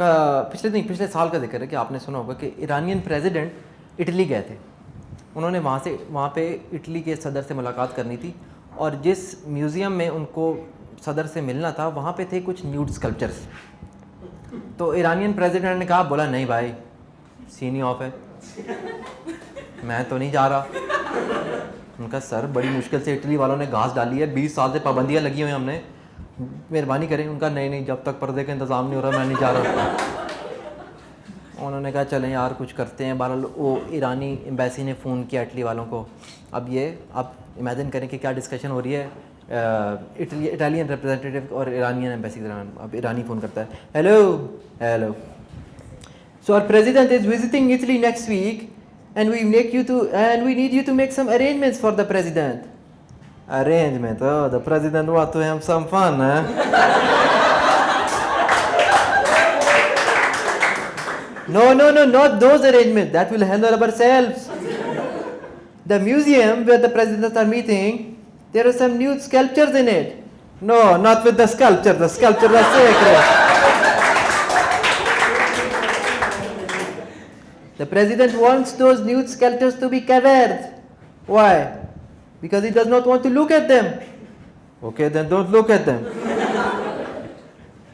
पिछले साल का जिक्र है कि आपने सुना होगा कि ईरानियन प्रेसिडेंट इटली गए थे। उन्होंने वहाँ पे इटली के सदर से मुलाकात करनी थी और जिस म्यूज़ियम में उनको सदर से मिलना था वहाँ पे थे कुछ न्यूड स्कल्पचर्स। तो ईरानियन प्रेसिडेंट ने कहा, बोला नहीं भाई सीन ही ऑफ है, मैं तो नहीं जा रहा। उनका सर बड़ी मुश्किल से इटली वालों ने घास डाली है, 20 साल से पाबंदियाँ लगी हुई हैं हमने, मेहरबानी करें। उनका नहीं जब तक पर्दे का इंतज़ाम नहीं हो रहा मैं नहीं जा रहा। उन्होंने कहा चलें यार कुछ करते हैं। बहरहाल वो ईरानी एम्बेसी ने फ़ोन किया इटली वालों को। अब इमेजिन करें कि क्या डिस्कशन हो रही है इटालियन रिप्रेजेंटेटिव और ईरानियन एम्बेसी के दरमियान। अब ईरानी फ़ोन करता है, hello so our president is visiting Italy next week and we need you to make some arrangements for the president. Arrangement? Oh, the president wants to have some fun, huh? No, not those arrangements. That will handle ourselves. The museum where the presidents are meeting, there are some nude sculptures in it. No, not with the sculpture. The sculptures are sacred. The president wants those nude sculptures to be covered. Why? Because he does not want to look at them. Okay, then don't look at them.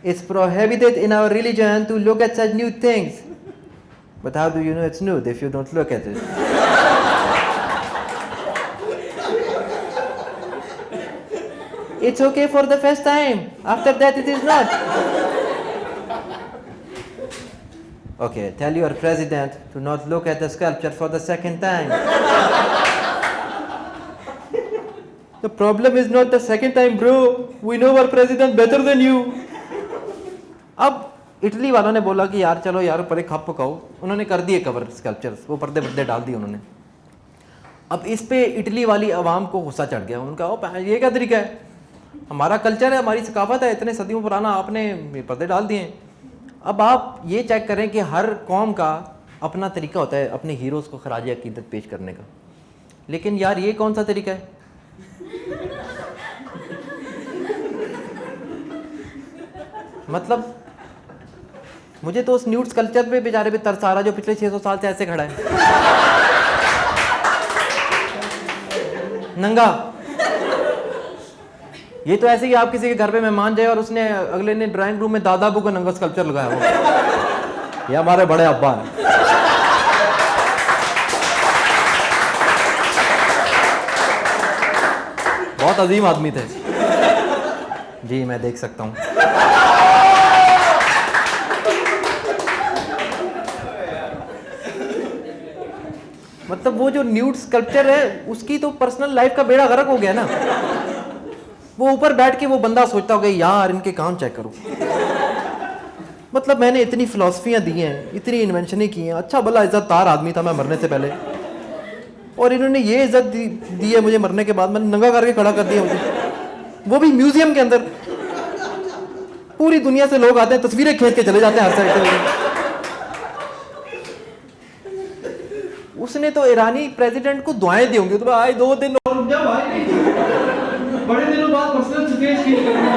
It's prohibited in our religion to look at such nude things. But how do you know it's nude if you don't look at it? It's okay for the first time. After that it is not. Okay, tell your president to not look at the sculpture for the second time. The problem is not the second time, bro. We know our president better than you. अब Italy वालों ने बोला कि यार चलो यार परे खप पकाओ। उन्होंने कर दिए कवर स्कल्पचर्स, वो पर्दे डाल दिए उन्होंने। अब इस पे इटली वाली आवाम को गुस्सा चढ़ गया। उनका ये क्या तरीका है, हमारा कल्चर है, हमारी सकाफत है, इतने सदियों पुराना आपने पर्दे डाल दिए। अब आप ये चेक करें कि हर कौम का अपना तरीका होता है अपने हीरोज़ को खराज अकीदत पेश करने का, लेकिन यार ये कौन सा तरीका है? मतलब मुझे तो उस न्यूड स्कल्पचर पे बेचारे पे तरस आ रहा जो पिछले 600 साल से ऐसे खड़ा है नंगा। ये तो ऐसे ही आप किसी के घर पे मेहमान जाए और उसने अगले ने ड्राइंग रूम में दादा अबू का नंगा स्कल्पचर लगाया हो, ये हमारे बड़े अब्बा हैं। बहुत अजीम आदमी थे जी, मैं देख सकता हूँ। मतलब वो जो न्यूड स्कल्पचर है उसकी तो पर्सनल लाइफ का बेड़ा गर्क हो गया ना। वो ऊपर बैठ के वो बंदा सोचता होगा यार इनके काम चेक करो। मतलब मैंने इतनी फिलॉसफियाँ दी हैं, इतनी इन्वेंशनें की हैं, अच्छा भला इज्जतदार आदमी था मैं मरने से पहले, और इन्होंने ये इज्जत दी है मुझे मरने के बाद, मैंने नंगा करके खड़ा कर दिया मुझे, वो भी म्यूजियम के अंदर। पूरी दुनिया से लोग आते हैं, तस्वीरें खींच के चले जाते हैं हर साइड से। उसने तो ईरानी प्रेसिडेंट को दुआएं दी होंगी, तो भाई 2 दिन और रुक जाओ भाई, बड़े दिनों बाद पर्सनल स्पेस फील करूंगा।